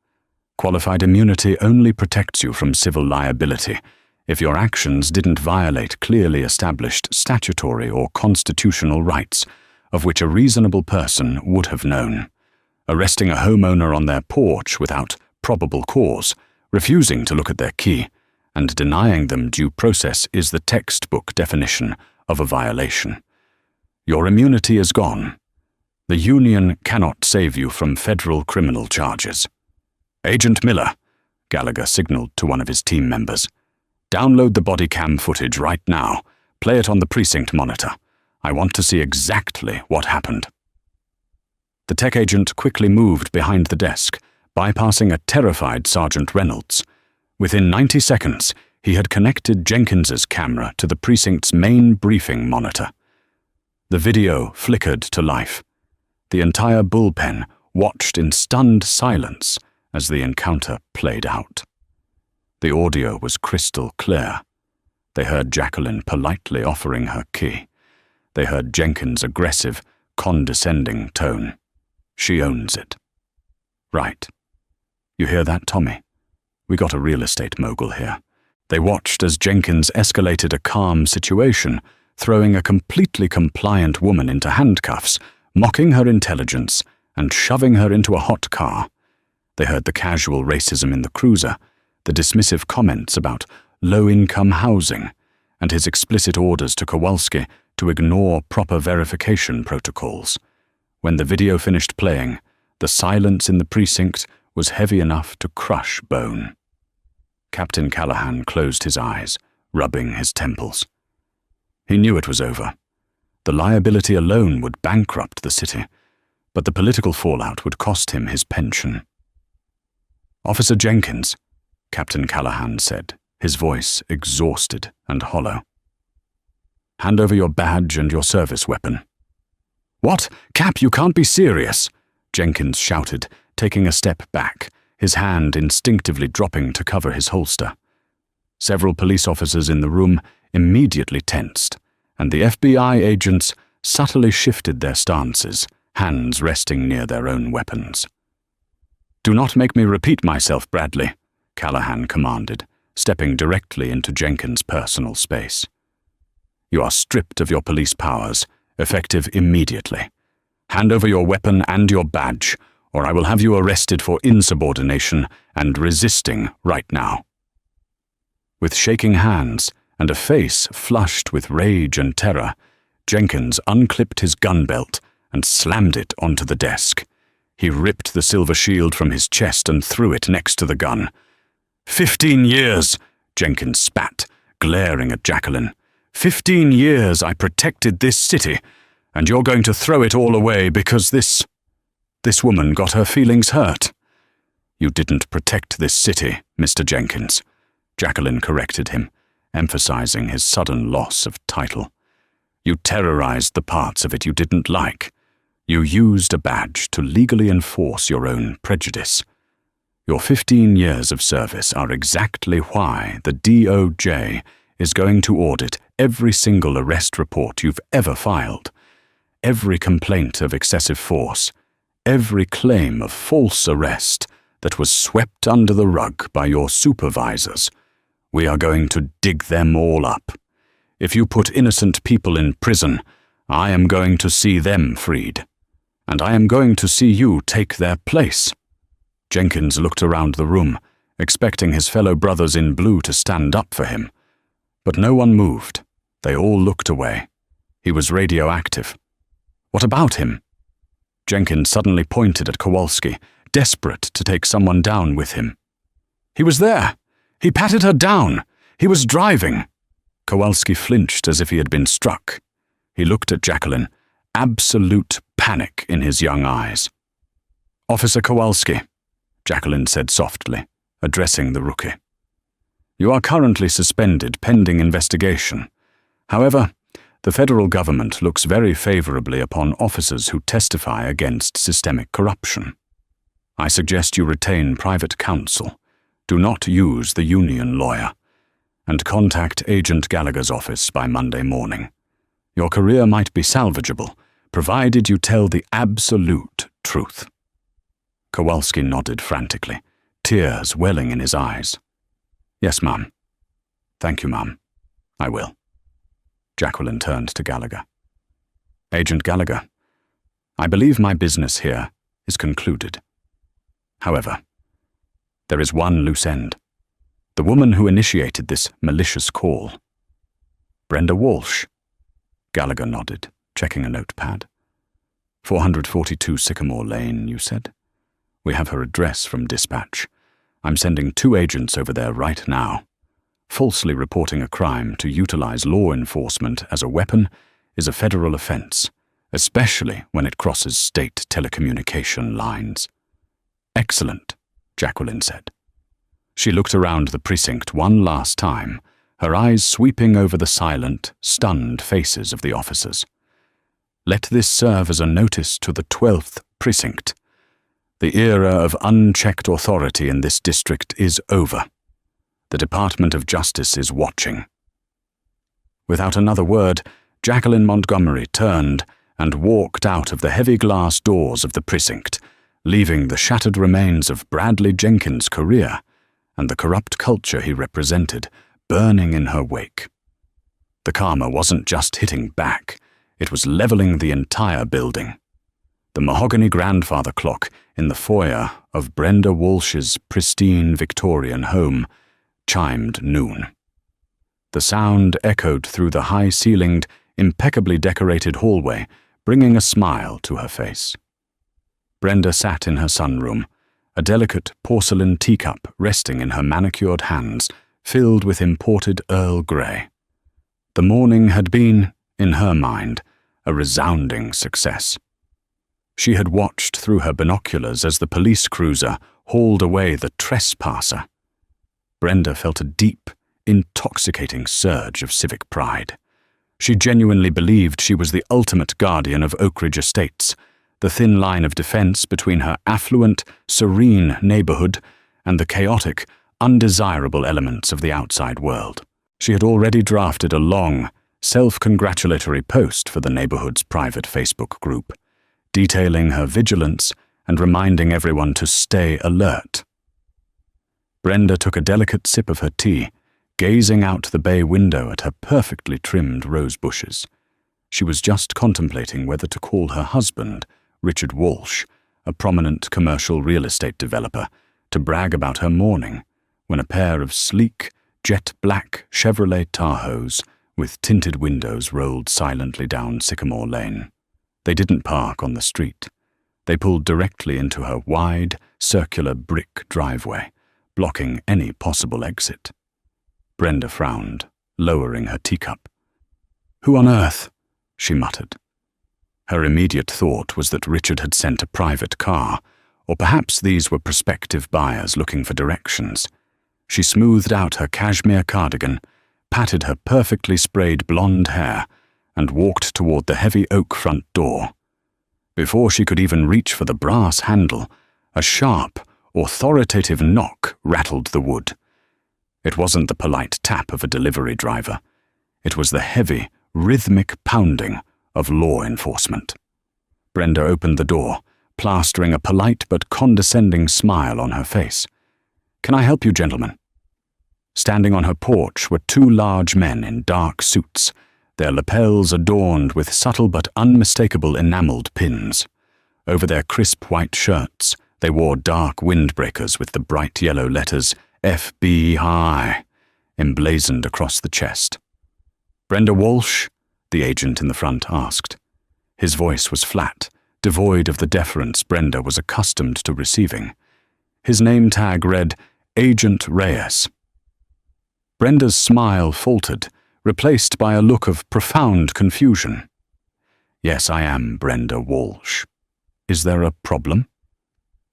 Qualified immunity only protects you from civil liability if your actions didn't violate clearly established statutory or constitutional rights of which a reasonable person would have known. Arresting a homeowner on their porch without probable cause, refusing to look at their key, and denying them due process is the textbook definition of a violation. Your immunity is gone. The union cannot save you from federal criminal charges." "Agent Miller," Gallagher signaled to one of his team members, "download the body cam footage right now. Play it on the precinct monitor. I want to see exactly what happened." The tech agent quickly moved behind the desk, bypassing a terrified Sergeant Reynolds. Within 90 seconds, he had connected Jenkins's camera to the precinct's main briefing monitor. The video flickered to life. The entire bullpen watched in stunned silence as the encounter played out. The audio was crystal clear. They heard Jacqueline politely offering her key. They heard Jenkins' aggressive, condescending tone. "She owns it." "Right. You hear that, Tommy? We got a real estate mogul here." They watched as Jenkins escalated a calm situation, throwing a completely compliant woman into handcuffs, mocking her intelligence, and shoving her into a hot car. They heard the casual racism in the cruiser, the dismissive comments about low-income housing, and his explicit orders to Kowalski to ignore proper verification protocols. When the video finished playing, the silence in the precinct was heavy enough to crush bone. Captain Callahan closed his eyes, rubbing his temples. He knew it was over. The liability alone would bankrupt the city, but the political fallout would cost him his pension. "Officer Jenkins," Captain Callahan said, his voice exhausted and hollow. "Hand over your badge and your service weapon." "What? Cap, you can't be serious!" Jenkins shouted, taking a step back, his hand instinctively dropping to cover his holster. Several police officers in the room immediately tensed, and the FBI agents subtly shifted their stances, hands resting near their own weapons. "Do not make me repeat myself, Bradley," Callahan commanded, stepping directly into Jenkins' personal space. "You are stripped of your police powers, effective immediately. Hand over your weapon and your badge, or I will have you arrested for insubordination and resisting right now." With shaking hands and a face flushed with rage and terror, Jenkins unclipped his gun belt and slammed it onto the desk. He ripped the silver shield from his chest and threw it next to the gun. 15 years, Jenkins spat, glaring at Jacqueline. 15 years I protected this city, and you're going to throw it all away because this woman got her feelings hurt. "You didn't protect this city, Mr. Jenkins," Jacqueline corrected him, emphasizing his sudden loss of title. "You terrorized the parts of it you didn't like. You used a badge to legally enforce your own prejudice. Your 15 years of service are exactly why the DOJ is going to audit every single arrest report you've ever filed, every complaint of excessive force, every claim of false arrest that was swept under the rug by your supervisors. We are going to dig them all up. If you put innocent people in prison, I am going to see them freed. And I am going to see you take their place." Jenkins looked around the room, expecting his fellow brothers in blue to stand up for him. But no one moved. They all looked away. He was radioactive. "What about him?" Jenkins suddenly pointed at Kowalski, desperate to take someone down with him. "He was there! He patted her down! He was driving!" Kowalski flinched as if he had been struck. He looked at Jacqueline, absolute panic in his young eyes. "Officer Kowalski," Jacqueline said softly, addressing the rookie. "You are currently suspended pending investigation. However, The federal government looks very favorably upon officers who testify against systemic corruption. I suggest you retain private counsel. Do not use the union lawyer. And contact Agent Gallagher's office by Monday morning. Your career might be salvageable, provided you tell the absolute truth." Kowalski nodded frantically, tears welling in his eyes. "Yes, ma'am. Thank you, ma'am. I will." Jacqueline turned to Gallagher. "Agent Gallagher, I believe my business here is concluded. However, there is one loose end. The woman who initiated this malicious call. Brenda Walsh." Gallagher nodded, checking a notepad. 442 Sycamore Lane, you said? We have her address from dispatch. I'm sending 2 agents over there right now. Falsely reporting a crime to utilize law enforcement as a weapon is a federal offense, especially when it crosses state telecommunication lines. "Excellent," Jacqueline said. She looked around the precinct one last time, her eyes sweeping over the silent, stunned faces of the officers. "Let this serve as a notice to the 12th precinct. The era of unchecked authority in this district is over. The Department of Justice is watching." Without another word, Jacqueline Montgomery turned and walked out of the heavy glass doors of the precinct, leaving the shattered remains of Bradley Jenkins' career and the corrupt culture he represented burning in her wake. The karma wasn't just hitting back, it was leveling the entire building. The mahogany grandfather clock in the foyer of Brenda Walsh's pristine Victorian home chimed noon. The sound echoed through the high-ceilinged, impeccably decorated hallway, bringing a smile to her face. Brenda sat in her sunroom, a delicate porcelain teacup resting in her manicured hands, filled with imported Earl Grey. The morning had been, in her mind, a resounding success. She had watched through her binoculars as the police cruiser hauled away the trespasser. Brenda felt a deep, intoxicating surge of civic pride. She genuinely believed she was the ultimate guardian of Oak Ridge Estates, the thin line of defense between her affluent, serene neighborhood and the chaotic, undesirable elements of the outside world. She had already drafted a long, self-congratulatory post for the neighborhood's private Facebook group, detailing her vigilance and reminding everyone to stay alert. Brenda took a delicate sip of her tea, gazing out the bay window at her perfectly trimmed rose bushes. She was just contemplating whether to call her husband, Richard Walsh, a prominent commercial real estate developer, to brag about her morning, when a pair of sleek, jet-black Chevrolet Tahoes with tinted windows rolled silently down Sycamore Lane. They didn't park on the street. They pulled directly into her wide, circular brick driveway, blocking any possible exit. Brenda frowned, lowering her teacup. "Who on earth?" she muttered. Her immediate thought was that Richard had sent a private car, or perhaps these were prospective buyers looking for directions. She smoothed out her cashmere cardigan, patted her perfectly sprayed blonde hair, and walked toward the heavy oak front door. Before she could even reach for the brass handle, a sharp, authoritative knock rattled the wood. It wasn't the polite tap of a delivery driver. It was the heavy, rhythmic pounding of law enforcement. Brenda opened the door, plastering a polite but condescending smile on her face. "Can I help you, gentlemen?" Standing on her porch were 2 large men in dark suits, their lapels adorned with subtle but unmistakable enameled pins. Over their crisp white shirts, they wore dark windbreakers with the bright yellow letters FBI emblazoned across the chest. "Brenda Walsh?" the agent in the front asked. His voice was flat, devoid of the deference Brenda was accustomed to receiving. His name tag read, Agent Reyes. Brenda's smile faltered, replaced by a look of profound confusion. "Yes, I am Brenda Walsh. Is there a problem?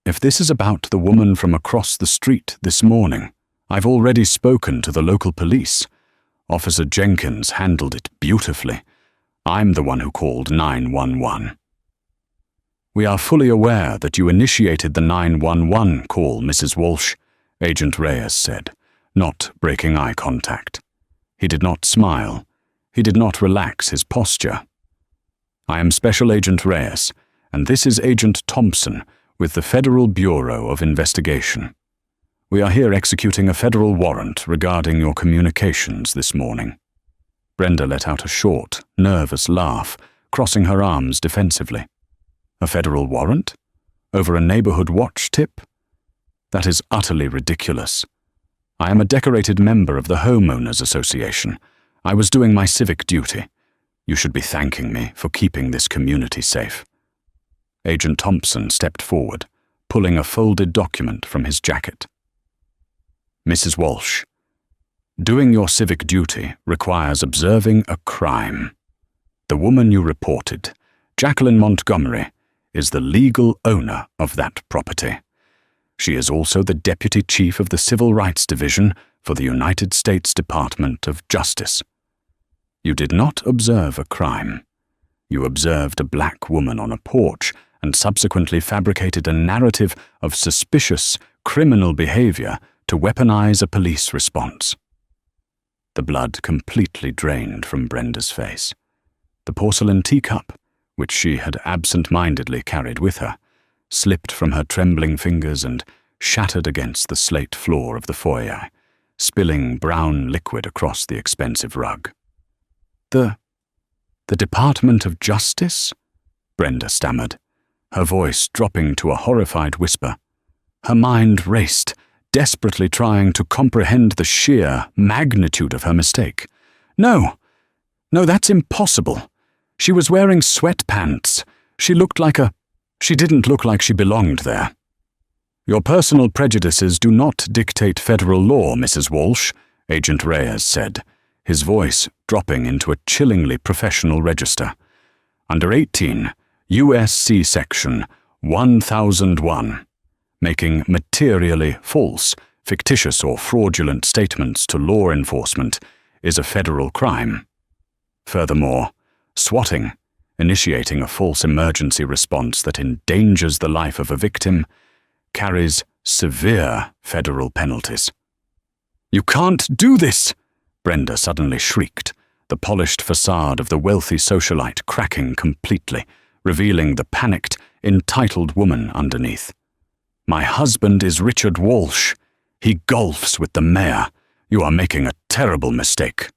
If this is about the woman from across the street this morning, I've already spoken to the local police. Officer Jenkins handled it beautifully. I'm the one who called 911. We are fully aware that you initiated the 911 call, Mrs. Walsh, Agent Reyes said, not breaking eye contact. He did not smile. He did not relax his posture. I am Special Agent Reyes, and this is Agent Thompson with the Federal Bureau of Investigation. We are here executing a federal warrant regarding your communications this morning. Brenda let out a short, nervous laugh, crossing her arms defensively. A federal warrant? Over a neighborhood watch tip? That is utterly ridiculous. I am a decorated member of the Homeowners Association. I was doing my civic duty. You should be thanking me for keeping this community safe. Agent Thompson stepped forward, pulling a folded document from his jacket. Mrs. Walsh, doing your civic duty requires observing a crime. The woman you reported, Jacqueline Montgomery, is the legal owner of that property. She is also the Deputy Chief of the Civil Rights Division for the United States Department of Justice. You did not observe a crime. You observed a black woman on a porch and subsequently fabricated a narrative of suspicious, criminal behavior to weaponize a police response. The blood completely drained from Brenda's face. The porcelain teacup, which she had absent-mindedly carried with her, slipped from her trembling fingers and shattered against the slate floor of the foyer, spilling brown liquid across the expensive rug. The Department of Justice? Brenda stammered, her voice dropping to a horrified whisper. Her mind raced, desperately trying to comprehend the sheer magnitude of her mistake. No, that's impossible. She was wearing sweatpants. She didn't look like she belonged there. Your personal prejudices do not dictate federal law, Mrs. Walsh, Agent Reyes said, his voice dropping into a chillingly professional register. Under 18, U.S.C. Section 1001, making materially false, fictitious or fraudulent statements to law enforcement is a federal crime. Furthermore, swatting, initiating a false emergency response that endangers the life of a victim, carries severe federal penalties. You can't do this! Brenda suddenly shrieked, the polished facade of the wealthy socialite cracking completely, revealing the panicked, entitled woman underneath. My husband is Richard Walsh. He golfs with the mayor. You are making a terrible mistake.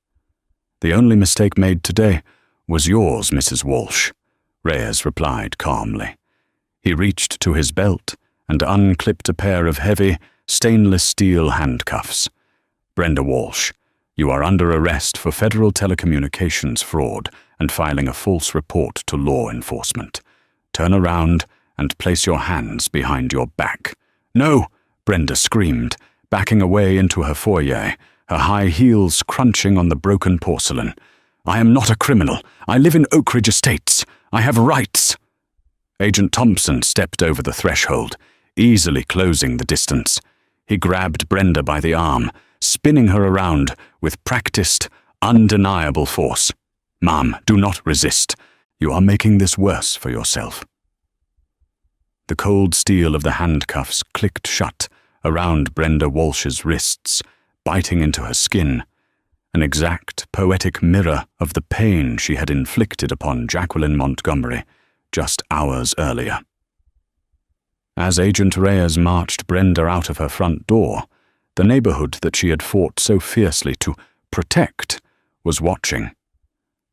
The only mistake made today was yours, Mrs. Walsh, Reyes replied calmly. He reached to his belt and unclipped a pair of heavy, stainless steel handcuffs. Brenda Walsh, you are under arrest for federal telecommunications fraud and filing a false report to law enforcement. Turn around and place your hands behind your back. No, Brenda screamed, backing away into her foyer, her high heels crunching on the broken porcelain. I am not a criminal. I live in Oak Ridge Estates. I have rights. Agent Thompson stepped over the threshold, easily closing the distance. He grabbed Brenda by the arm, spinning her around with practiced, undeniable force. Ma'am, do not resist. You are making this worse for yourself. The cold steel of the handcuffs clicked shut around Brenda Walsh's wrists, biting into her skin, an exact poetic mirror of the pain she had inflicted upon Jacqueline Montgomery just hours earlier. As Agent Reyes marched Brenda out of her front door, the neighborhood that she had fought so fiercely to protect was watching.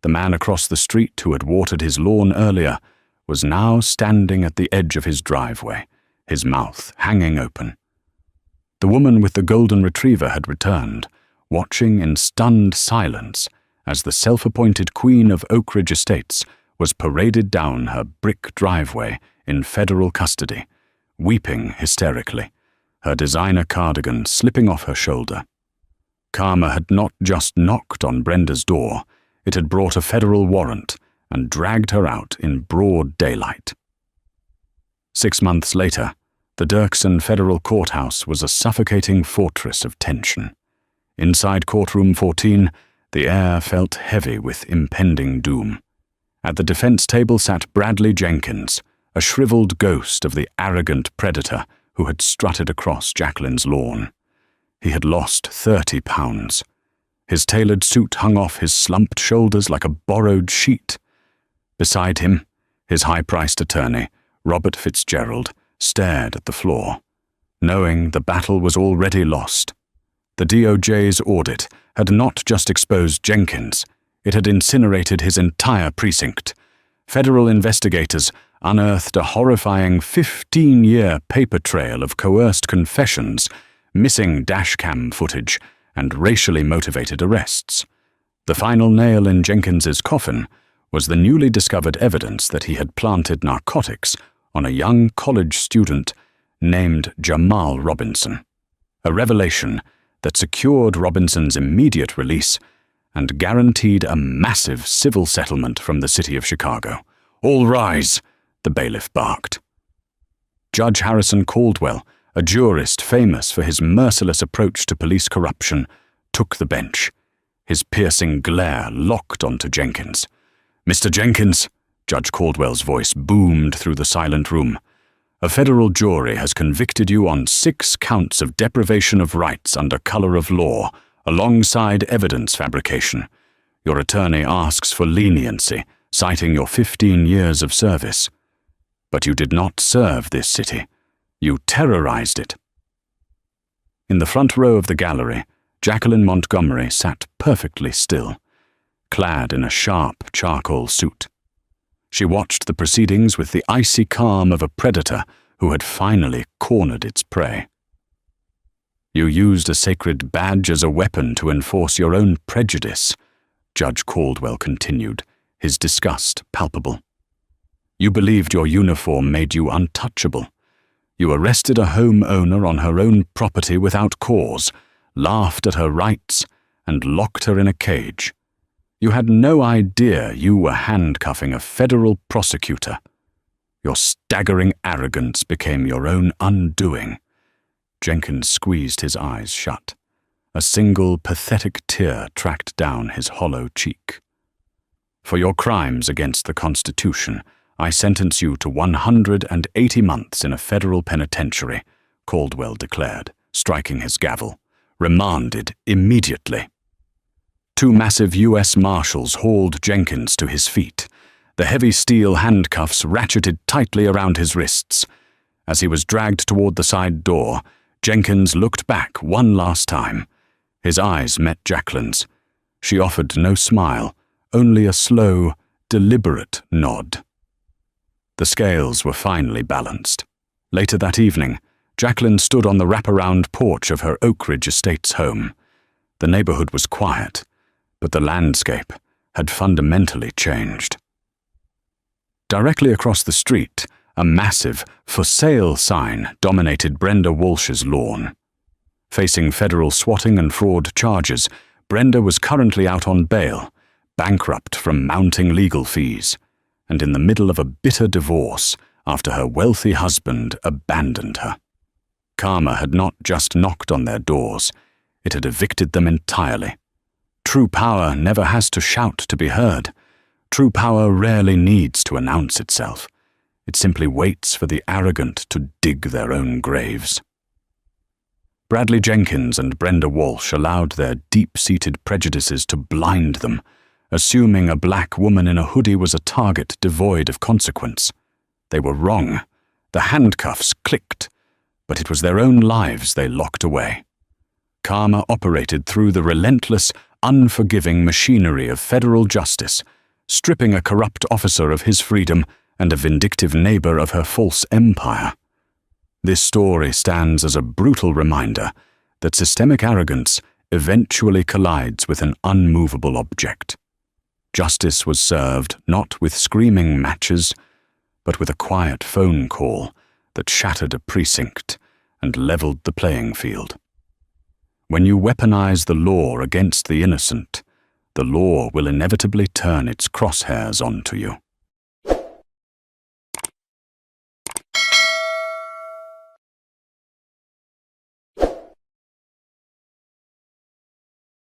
The man across the street who had watered his lawn earlier was now standing at the edge of his driveway, his mouth hanging open. The woman with the golden retriever had returned, watching in stunned silence as the self-appointed queen of Oak Ridge Estates was paraded down her brick driveway in federal custody, weeping hysterically, her designer cardigan slipping off her shoulder. Karma had not just knocked on Brenda's door, it had brought a federal warrant and dragged her out in broad daylight. 6 months later, the Dirksen Federal Courthouse was a suffocating fortress of tension. Inside Courtroom 14, the air felt heavy with impending doom. At the defense table sat Bradley Jenkins, a shriveled ghost of the arrogant predator who had strutted across Jacqueline's lawn. He had lost 30 pounds. His tailored suit hung off his slumped shoulders like a borrowed sheet. Beside him, his high-priced attorney, Robert Fitzgerald, stared at the floor, knowing the battle was already lost. The DOJ's audit had not just exposed Jenkins, it had incinerated his entire precinct. Federal investigators unearthed a horrifying 15-year paper trail of coerced confessions, missing dashcam footage, and racially motivated arrests. The final nail in Jenkins's coffin was the newly discovered evidence that he had planted narcotics on a young college student named Jamal Robinson, a revelation that secured Robinson's immediate release and guaranteed a massive civil settlement from the city of Chicago. "All rise," the bailiff barked. Judge Harrison Caldwell, a jurist famous for his merciless approach to police corruption, took the bench, his piercing glare locked onto Jenkins. "Mr. Jenkins," Judge Caldwell's voice boomed through the silent room, "a federal jury has convicted you on 6 counts of deprivation of rights under color of law, alongside evidence fabrication. Your attorney asks for leniency, citing your 15 years of service. But you did not serve this city. You terrorized it." In the front row of the gallery, Jacqueline Montgomery sat perfectly still, clad in a sharp charcoal suit. She watched the proceedings with the icy calm of a predator who had finally cornered its prey. "You used a sacred badge as a weapon to enforce your own prejudice," Judge Caldwell continued, his disgust palpable. "You believed your uniform made you untouchable. You arrested a homeowner on her own property without cause, laughed at her rights, and locked her in a cage. You had no idea you were handcuffing a federal prosecutor. Your staggering arrogance became your own undoing." Jenkins squeezed his eyes shut. A single pathetic tear tracked down his hollow cheek. "For your crimes against the Constitution, I sentence you to 180 months in a federal penitentiary," Caldwell declared, striking his gavel. "Remanded immediately." 2 massive U.S. Marshals hauled Jenkins to his feet, the heavy steel handcuffs ratcheted tightly around his wrists. As he was dragged toward the side door, Jenkins looked back one last time. His eyes met Jacqueline's. She offered no smile, only a slow, deliberate nod. The scales were finally balanced. Later that evening, Jacqueline stood on the wraparound porch of her Oak Ridge Estates home. The neighborhood was quiet, but the landscape had fundamentally changed. Directly across the street, a massive "For Sale" sign dominated Brenda Walsh's lawn. Facing federal swatting and fraud charges, Brenda was currently out on bail, bankrupt from mounting legal fees, and in the middle of a bitter divorce after her wealthy husband abandoned her. Karma had not just knocked on their doors, it had evicted them entirely. True power never has to shout to be heard. True power rarely needs to announce itself. It simply waits for the arrogant to dig their own graves. Bradley Jenkins and Brenda Walsh allowed their deep-seated prejudices to blind them, assuming a black woman in a hoodie was a target devoid of consequence. They were wrong. The handcuffs clicked, but it was their own lives they locked away. Karma operated through the relentless, unforgiving machinery of federal justice, stripping a corrupt officer of his freedom and a vindictive neighbor of her false empire. This story stands as a brutal reminder that systemic arrogance eventually collides with an unmovable object. Justice was served not with screaming matches, but with a quiet phone call that shattered a precinct and leveled the playing field. When you weaponize the law against the innocent, the law will inevitably turn its crosshairs onto you.